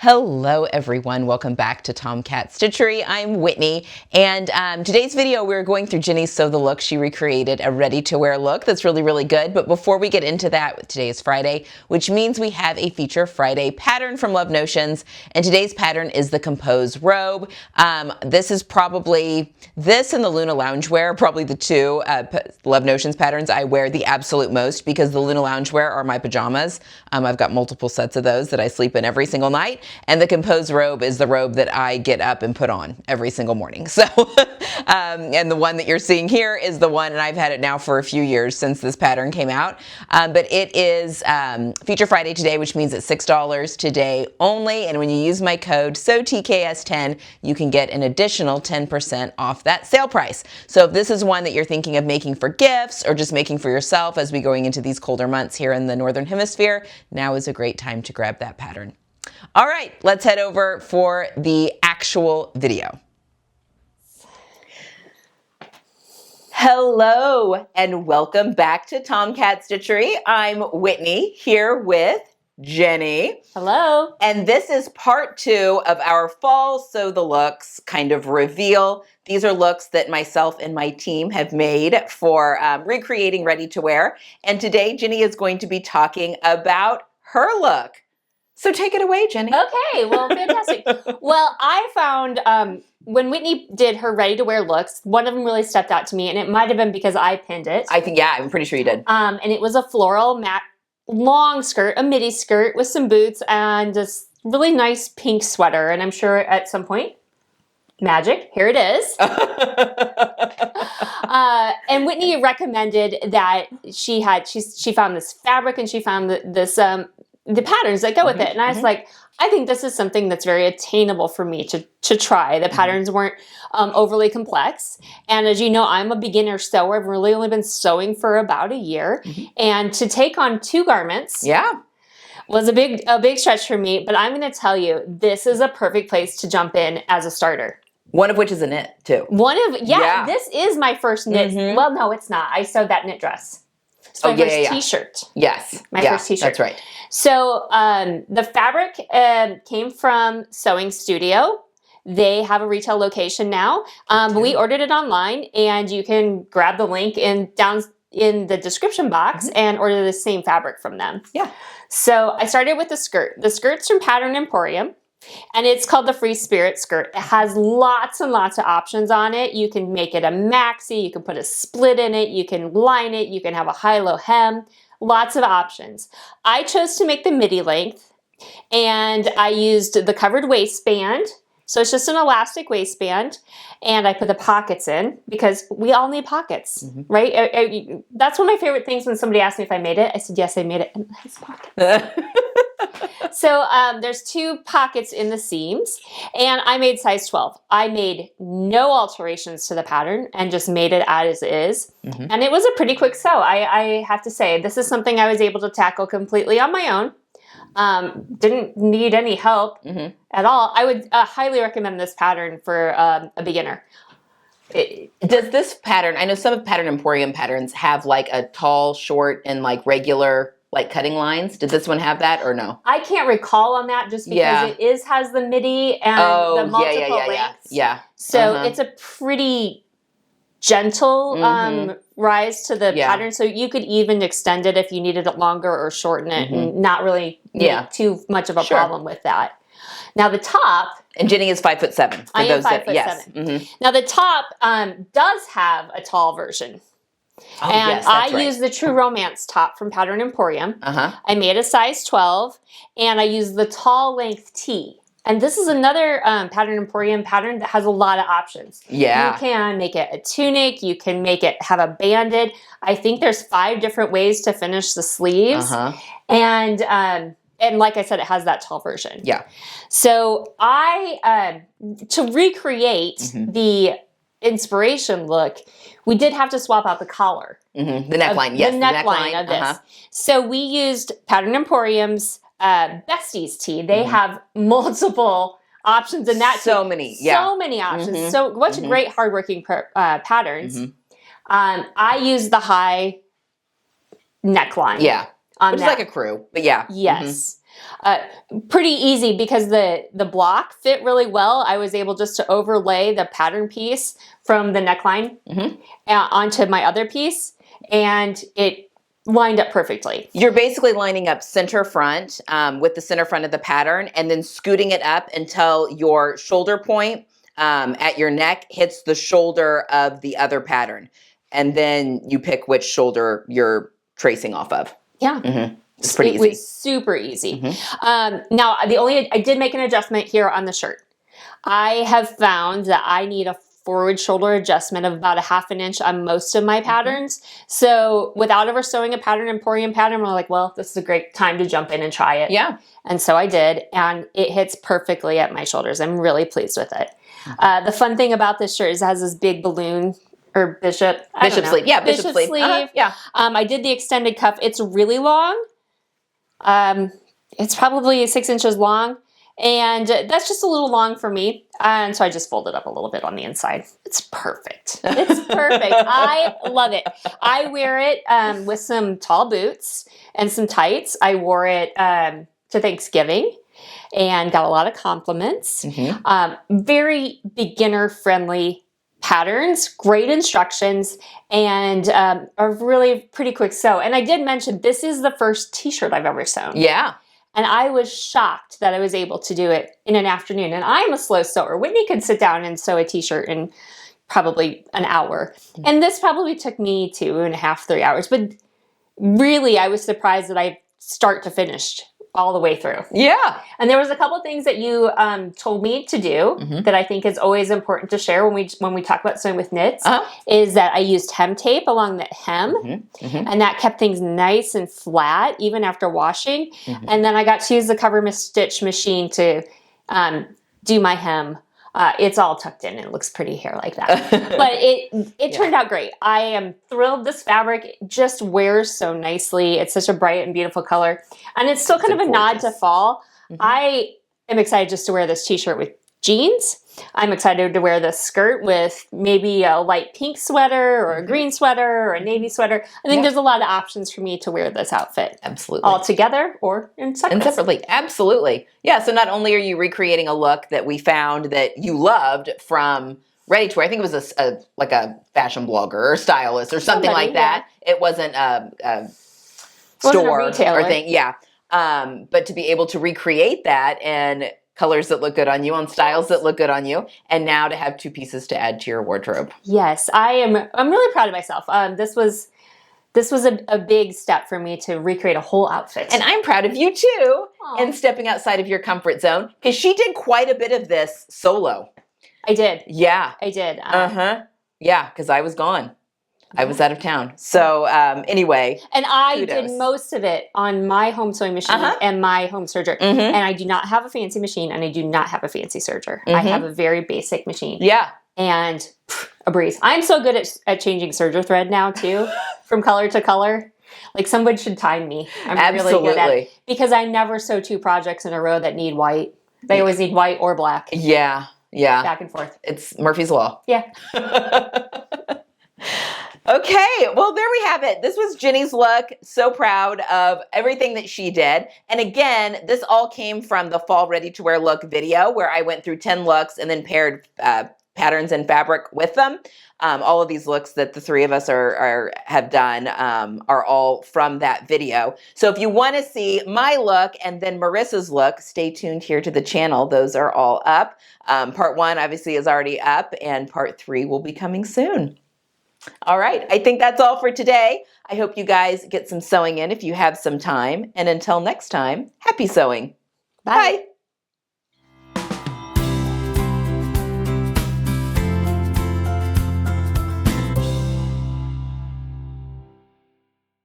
Hello everyone, welcome back to Tomcat Stitchery. I'm Whitney, and today's video we're going through Jenni's Sew the Look. She recreated a ready-to-wear look that's really good. But before we get into that, today is Friday, which means we have a Feature Friday pattern from Love Notions, and today's pattern is the Compose Robe. This is probably, this and the Luna Loungewear are probably the two Love Notions patterns I wear the absolute most, because the Luna Loungewear are my pajamas. I've got multiple sets of those that I sleep in every single night. And the Compose robe is the robe that I get up and put on every single morning. So, and the one that you're seeing here is the one, and I've had it now for a few years since this pattern came out. But it is Feature Friday today, which means it's $6 today only. And when you use my code SEWTKS10, you can get an additional 10% off that sale price. So if this is one that you're thinking of making for gifts or just making for yourself as we going into these colder months here in the Northern Hemisphere, now is a great time to grab that pattern. All right, let's head over for the actual video. Hello and welcome back to Tomcat Stitchery. I'm Whitney here with Jenny. Hello. And this is part 2 of our fall Sew the Looks kind of reveal. These are looks that myself and my team have made for recreating ready to wear. And today Jenny is going to be talking about her look. So take it away, Jenny. Okay, well, fantastic. Well, I found when Whitney did her ready-to-wear looks, one of them really stepped out to me, and it might have been because I pinned it. I think, yeah, I'm pretty sure you did. And it was a floral matte long skirt, a midi skirt with some boots and this really nice pink sweater. And I'm sure at some point, magic, here it is. And Whitney recommended that she found this fabric and she found the patterns that go with it. And I was like, I think this is something that's very attainable for me to try. The patterns weren't overly complex. And as you know, I'm a beginner sewer. I've really only been sewing for about a year. And to take on 2 garments was a big stretch for me. But I'm going to tell you, this is a perfect place to jump in as a starter. One of which is a knit, too. This is my first knit. Well, no, it's not. I sewed that knit dress. It's my first t-shirt. Yes. My first t-shirt. That's right. So the fabric came from Sewing Studio. They have a retail location now. We ordered it online, and you can grab the link down in the description box and order the same fabric from them. Yeah. So I started with the skirt. The skirt's from Pattern Emporium. And it's called the Free Spirit skirt. It has lots and lots of options on it. You can make it a maxi, you can put a split in it, you can line it, you can have a high-low hem, lots of options. I chose to make the midi length, and I used the covered waistband. So it's just an elastic waistband, and I put the pockets in because we all need pockets, right? That's one of my favorite things when somebody asked me if I made it. I said, yes, I made it, and it has pockets. So there's 2 pockets in the seams, and I made size 12. I made no alterations to the pattern and just made it as is. And it was a pretty quick sew. I have to say, this is something I was able to tackle completely on my own. Didn't need any help at all. I would highly recommend this pattern for a beginner. Does this pattern, I know some of Pattern Emporium patterns have like a tall, short, and like regular like cutting lines. Did this one have that or no? I can't recall on that just because it has the midi and the multiple lengths. So it's a pretty gentle rise to the pattern. So you could even extend it if you needed it longer or shorten it and not really make too much of a problem with that. Now the top. And Jenny is 5'7". I am 5'7". Now the top does have a tall version. Oh, and yes, that's I used the True Romance top from Pattern Emporium. I made a size 12, and I used the tall length tee. And this is another Pattern Emporium pattern that has a lot of options. You can make it a tunic. You can make it have a banded. I think there's 5 different ways to finish the sleeves. And like I said, it has that tall version. So to recreate the inspiration look, we did have to swap out the collar. The neckline, yes. The neckline of this. So we used Pattern Emporium's Besties tee. They have multiple options in that. So many options. So a bunch of great hardworking patterns. I used the high neckline. Which is like a crew, but Yes. Pretty easy because the block fit really well. I was able just to overlay the pattern piece from the neckline onto my other piece, and it lined up perfectly. You're basically lining up center front with the center front of the pattern and then scooting it up until your shoulder point at your neck hits the shoulder of the other pattern. And then you pick which shoulder you're tracing off of. Yeah. It's pretty easy. It was super easy. Now, I did make an adjustment here on the shirt. I have found that I need a forward shoulder adjustment of about 1/2 inch on most of my patterns. So without ever sewing a pattern and pouring a pattern, I'm like, well, this is a great time to jump in and try it. Yeah. And so I did, and it hits perfectly at my shoulders. I'm really pleased with it. The fun thing about this shirt is it has this big balloon or bishop sleeve. Yeah, bishop sleeve. Yeah. I did the extended cuff. It's really long. It's probably 6 inches long, and that's just a little long for me. And so I just folded up a little bit on the inside. It's perfect. It's perfect. I love it. I wear it with some tall boots and some tights. I wore it to Thanksgiving and got a lot of compliments. Very beginner friendly patterns, great instructions, and a really pretty quick sew. And I did mention this is the first t-shirt I've ever sewn. Yeah. And I was shocked that I was able to do it in an afternoon. And I'm a slow sewer. Whitney could sit down and sew a t-shirt in probably an hour. And this probably took me 2.5, 3 hours. But really, I was surprised that I start to finish all the way through. Yeah. And there was a couple things that you told me to do that I think is always important to share when we talk about sewing with knits, is that I used hem tape along the hem, and that kept things nice and flat even after washing. And then I got to use the cover stitch machine to do my hem. It's all tucked in and it looks pretty here like that. But it turned out great. I am thrilled. This fabric just wears so nicely. It's such a bright and beautiful color. And it's still kind of a nod to fall. I am excited just to wear this t-shirt with jeans. I'm excited to wear this skirt with maybe a light pink sweater or a green sweater or a navy sweater. I think there's a lot of options for me to wear this outfit. Absolutely. All together or in separate. And separately. Absolutely. Yeah. So not only are you recreating a look that we found that you loved from ready to wear, I think it was like a fashion blogger or stylist or something like that. It wasn't a store or thing. Yeah. But to be able to recreate that and colors that look good on you, on styles that look good on you, and now to have 2 pieces to add to your wardrobe. Yes, I'm really proud of myself. This was a big step for me to recreate a whole outfit. And I'm proud of you too, in stepping outside of your comfort zone, because she did quite a bit of this solo. I did. Yeah. I did. Yeah, because I was gone. I was out of town. So anyway. And I did most of it on my home sewing machine and my home serger. And I do not have a fancy machine and I do not have a fancy serger. I have a very basic machine. Yeah. And a breeze. I'm so good at changing serger thread now too, from color to color. Like someone should time me. I'm really good at it. Because I never sew 2 projects in a row that need white. They always need white or black. Yeah. Yeah. Back and forth. It's Murphy's Law. Yeah. Okay, well, there we have it. This was Jenni's look. So proud of everything that she did. And again, this all came from the Fall Ready to Wear look video where I went through 10 looks and then paired patterns and fabric with them. All of these looks that the 3 of us have done are all from that video. So if you want to see my look and then Marissa's look, stay tuned here to the channel. Those are all up. Part 1 obviously is already up and part 3 will be coming soon. All right, I think that's all for today. I hope you guys get some sewing in if you have some time. And until next time, happy sewing. Bye. Bye.